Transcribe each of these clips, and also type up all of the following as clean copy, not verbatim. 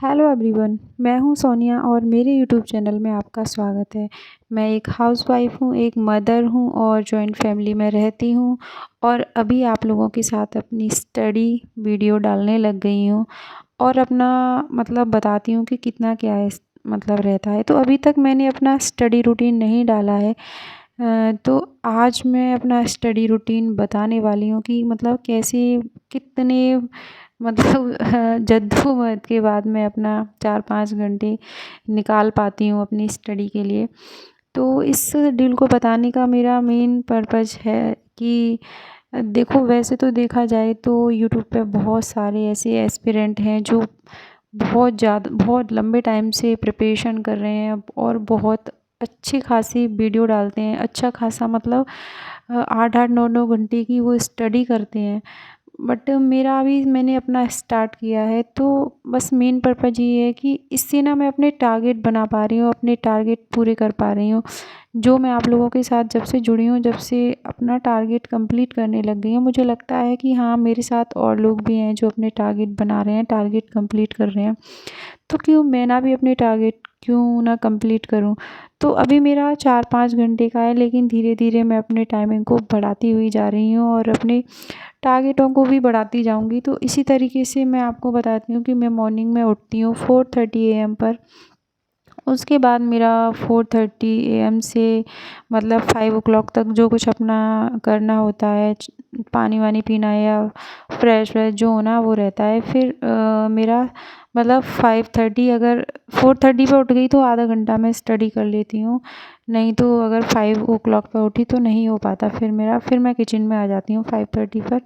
Hello everyone, मैं हूं सोनिया और मेरे यूट्यूब चैनल में आपका स्वागत है। मैं एक हाउसवाइफ हूं, एक मदर हूं और जॉइंट फैमिली में रहती हूं और अभी आप लोगों के साथ अपनी स्टडी वीडियो डालने लग गई हूं और अपना मतलब बताती हूं कि कितना क्या है मतलब रहता है। तो अभी तक मैंने अपना स्टडी रूटीन नहीं डाला है। तो आज मैं अपना स्टडी रूटीन बताने वाली हूँ कि मतलब कैसे कितने मतलब जद्दोजहद के बाद मैं अपना 4-5 घंटे निकाल पाती हूँ अपनी स्टडी के लिए। तो इस डील को बताने का मेरा मेन पर्पज़ है कि देखो, वैसे तो देखा जाए तो यूट्यूब पे बहुत सारे ऐसे एस्पिरेंट हैं जो बहुत लंबे टाइम से प्रिपरेशन कर रहे हैं और बहुत अच्छी खासी वीडियो डालते हैं। अच्छा खासा मतलब 8-8 9-9 घंटे की वो स्टडी करते हैं। बट मेरा अभी मैंने अपना स्टार्ट किया है, तो बस मेन पर्पज़ ये है कि इससे ना मैं अपने टारगेट बना पा रही हूँ, अपने टारगेट पूरे कर पा रही हूँ। जो मैं आप लोगों के साथ जब से जुड़ी हूँ, जब से अपना टारगेट कंप्लीट करने लग गई हूँ, मुझे लगता है कि हाँ, मेरे साथ और लोग भी हैं जो अपने टारगेट बना रहे हैं, टारगेट कंप्लीट कर रहे हैं। तो क्यों मैं ना भी अपने टारगेट क्यों ना कंप्लीट करूं। तो अभी मेरा 4-5 घंटे का है, लेकिन धीरे धीरे मैं अपने टाइमिंग को बढ़ाती हुई जा रही हूँ और अपने टारगेटों को भी बढ़ाती जाऊंगी। तो इसी तरीके से मैं आपको बताती हूँ कि मैं मॉर्निंग में उठती हूँ 4:30 AM पर। उसके बाद मेरा 4:30 AM से मतलब 5 o'clock तक जो कुछ अपना करना होता है, पानी वानी पीना है या फ्रेश व्रेश जो होना वो रहता है। फिर मेरा मतलब 5:30, अगर 4:30 पे उठ गई तो आधा घंटा मैं स्टडी कर लेती हूँ। नहीं तो अगर 5 o'clock पे उठी तो नहीं हो पाता फिर मैं किचन में आ जाती हूँ 5:30 पर।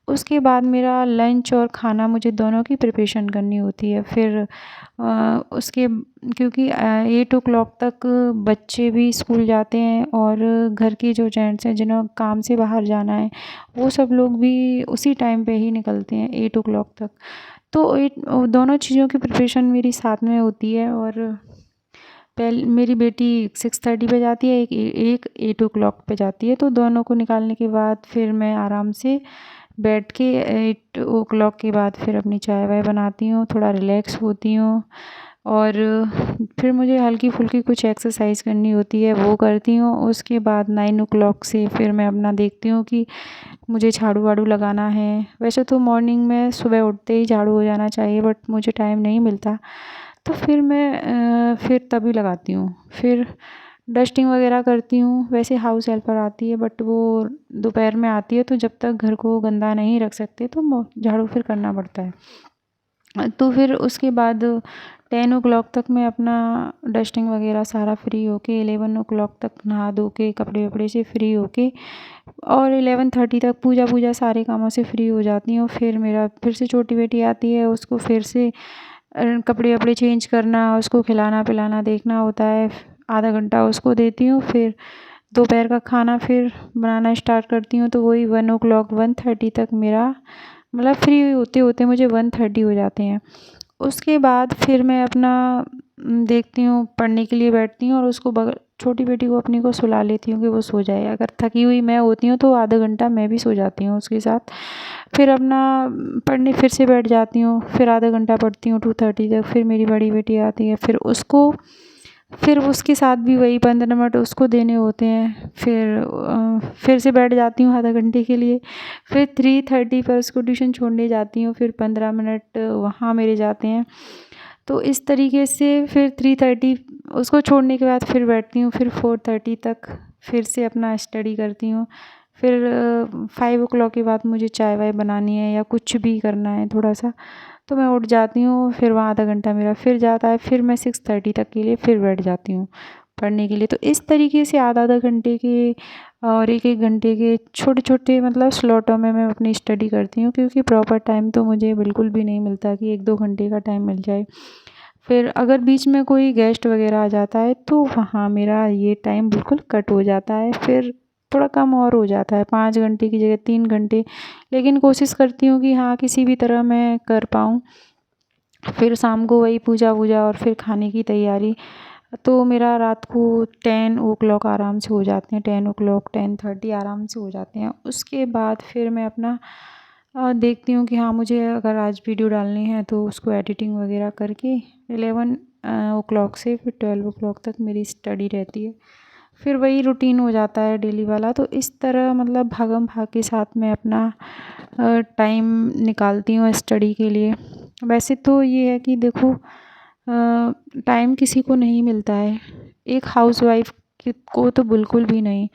उसके बाद मेरा लंच और खाना मुझे दोनों की प्रिपरेशन करनी होती है। फिर उसके क्योंकि 8 o'clock तक बच्चे भी स्कूल जाते हैं और घर के जो जेंट्स हैं जिन्हें काम से बाहर जाना है, वो सब लोग भी उसी टाइम पे ही निकलते हैं 8 o'clock तक। तो दोनों चीज़ों की प्रिपरेशन मेरी साथ में होती है। और मेरी बेटी 6:30 पे जाती है, एक 8 o'clock पे जाती है। तो दोनों को निकालने के बाद फिर मैं आराम से बैठ के 8 o'clock के बाद फिर अपनी चाय वाय बनाती हूँ, थोड़ा रिलैक्स होती हूँ और फिर मुझे हल्की फुल्की कुछ एक्सरसाइज करनी होती है, वो करती हूँ। उसके बाद 9 o'clock से फिर मैं अपना देखती हूँ कि मुझे झाड़ू वाड़ू लगाना है। वैसे तो मॉर्निंग में सुबह उठते ही झाड़ू हो जाना चाहिए, बट मुझे टाइम नहीं मिलता, तो फिर मैं फिर तभी लगाती हूँ। फिर डस्टिंग वगैरह करती हूँ। वैसे हाउस हेल्पर आती है, बट वो दोपहर में आती है, तो जब तक घर को गंदा नहीं रख सकते तो झाड़ू फिर करना पड़ता है। तो फिर उसके बाद 10 o'clock तक मैं अपना डस्टिंग वगैरह सारा फ्री होके 11 o'clock तक नहा धो के कपड़े वपड़े से फ्री होके और 11:30 तक पूजा पूजा सारे कामों से फ्री हो जाती हूँ। फिर मेरा फिर से छोटी बेटी आती है, उसको फिर से कपड़े वपड़े चेंज करना, उसको खिलाना पिलाना देखना होता है। आधा घंटा उसको देती हूँ। फिर दोपहर का खाना फिर बनाना स्टार्ट करती हूँ, तो वही 1 o'clock 1:30 तक मेरा मतलब फ्री होते होते मुझे 1:30 हो जाते हैं। उसके बाद फिर मैं अपना देखती हूँ, पढ़ने के लिए बैठती हूँ और उसको बगल छोटी बेटी को अपनी को सुला लेती हूँ कि वो सो जाए। अगर थकी हुई मैं होती हूँ तो आधा घंटा मैं भी सो जाती हूँ उसके साथ। फिर अपना पढ़ने फिर से बैठ जाती हूँ, फिर आधा घंटा पढ़ती हूँ 2:30 तक। फिर मेरी बड़ी बेटी आती है, फिर उसके साथ भी वही 15 मिनट उसको देने होते हैं। फिर से बैठ जाती हूँ आधा घंटे के लिए। फिर 3:30 पर उसको ट्यूशन छोड़ने जाती हूँ, फिर 15 मिनट वहाँ मेरे जाते हैं। तो इस तरीके से फिर 3:30 उसको छोड़ने के बाद फिर बैठती हूँ। फिर 4:30 तक फिर से अपना स्टडी करती हूँ। फिर 5 o'clock के बाद मुझे चाय वाय बनानी है या कुछ भी करना है थोड़ा सा, तो मैं उठ जाती हूँ। फिर वहाँ आधा घंटा मेरा फिर जाता है। फिर मैं 6:30 तक के लिए फिर बैठ जाती हूँ पढ़ने के लिए। तो इस तरीके से आधा आधा घंटे के और एक एक घंटे के छोटे छोटे मतलब स्लॉटों में मैं अपनी स्टडी करती हूँ, क्योंकि प्रॉपर टाइम तो मुझे बिल्कुल भी नहीं मिलता कि 1-2 घंटे का टाइम मिल जाए। फिर अगर बीच में कोई गेस्ट वगैरह आ जाता है तो वहाँ मेरा ये टाइम बिल्कुल कट हो जाता है, फिर थोड़ा कम और हो जाता है, 5 घंटे की जगह 3 घंटे। लेकिन कोशिश करती हूँ कि हाँ, किसी भी तरह मैं कर पाऊँ। फिर शाम को वही पूजा वूजा और फिर खाने की तैयारी। तो मेरा रात को 10 o'clock आराम से हो जाते हैं, 10 o'clock 10:30 आराम से हो जाते हैं। उसके बाद फिर मैं अपना देखती हूँ कि हाँ मुझे अगर आज वीडियो डालनी है तो उसको एडिटिंग वगैरह करके 11 ओ क्लॉक से फिर 12 ओ क्लॉक तक मेरी स्टडी रहती है। फिर वही रूटीन हो जाता है डेली वाला। तो इस तरह मतलब भागम-भाग के साथ मैं अपना टाइम निकालती हूँ स्टडी के लिए। वैसे तो ये है कि देखो टाइम किसी को नहीं मिलता है, एक हाउसवाइफ़ को तो बिल्कुल भी नहीं।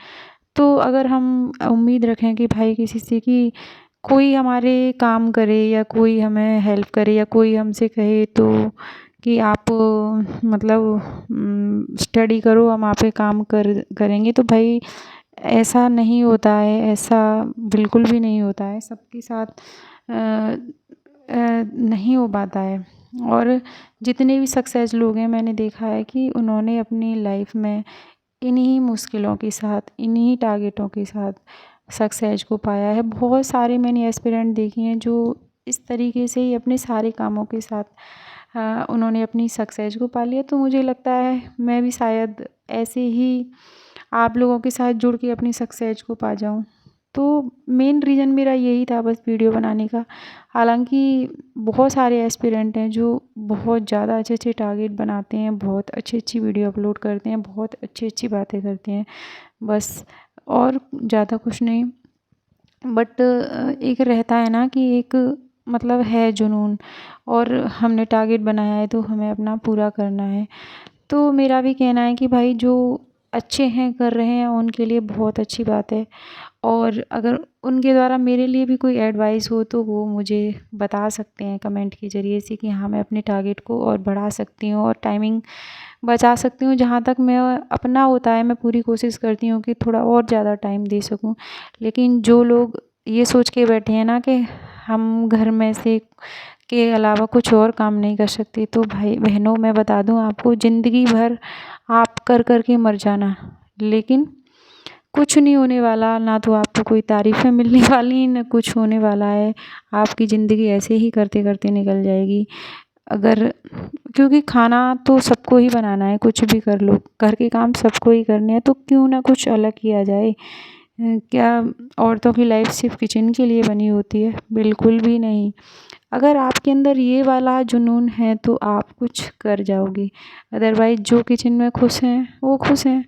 तो अगर हम उम्मीद रखें कि भाई किसी से कि कोई हमारे काम करे या कोई हमें हेल्प करे या कोई हमसे कहे तो कि आप मतलब स्टडी करो, हम आप पे काम करेंगे, तो भाई ऐसा नहीं होता है, ऐसा बिल्कुल भी नहीं होता है। सबके साथ नहीं हो पाता है। और जितने भी सक्सेस लोग हैं मैंने देखा है कि उन्होंने अपनी लाइफ में इन्हीं मुश्किलों के साथ, इन्हीं टारगेटों के साथ सक्सेस को पाया है। बहुत सारे मैंने एस्पिरेंट देखे हैं जो इस तरीके से ही अपने सारे कामों के साथ उन्होंने अपनी सक्सेस को पा लिया। तो मुझे लगता है मैं भी शायद ऐसे ही आप लोगों के साथ जुड़ के अपनी सक्सेस को पा जाऊँ। तो मेन रीज़न मेरा यही था बस वीडियो बनाने का। हालाँकि बहुत सारे एस्पिरेंट हैं जो बहुत ज़्यादा अच्छे-अच्छे टारगेट बनाते हैं, बहुत अच्छी-अच्छी वीडियो अपलोड करते हैं, बहुत अच्छी-अच्छी बातें करते हैं, बस और ज़्यादा कुछ नहीं। बट एक रहता है ना कि एक मतलब है जुनून और हमने टारगेट बनाया है तो हमें अपना पूरा करना है। तो मेरा भी कहना है कि भाई जो अच्छे हैं, कर रहे हैं, उनके लिए बहुत अच्छी बात है। और अगर उनके द्वारा मेरे लिए भी कोई एडवाइस हो तो वो मुझे बता सकते हैं कमेंट के ज़रिए से कि हाँ मैं अपने टारगेट को और बढ़ा सकती हूँ और टाइमिंग बचा सकती हूँ। जहाँ तक मैं अपना होता है मैं पूरी कोशिश करती हूँ कि थोड़ा और ज़्यादा टाइम दे सकूँ। लेकिन जो लोग ये सोच के बैठे हैं ना कि हम घर में से के अलावा कुछ और काम नहीं कर सकते, तो भाई बहनों मैं बता दूँ आपको, ज़िंदगी भर आप कर के मर जाना, लेकिन कुछ नहीं होने वाला। ना तो आपको कोई तारीफ़ें मिलने वाली, ना कुछ होने वाला है। आपकी ज़िंदगी ऐसे ही करते-करते निकल जाएगी। अगर क्योंकि खाना तो सबको ही बनाना है, कुछ भी कर लो, घर के काम सबको ही करने हैं, तो क्यों ना कुछ अलग किया जाए। क्या औरतों की लाइफ़ सिर्फ़ किचन के लिए बनी होती है? बिल्कुल भी नहीं। अगर आपके अंदर ये वाला जुनून है तो आप कुछ कर जाओगे। अदरवाइज़ जो किचन में खुश हैं, वो खुश हैं।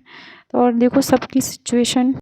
और देखो सबकी सिचुएशन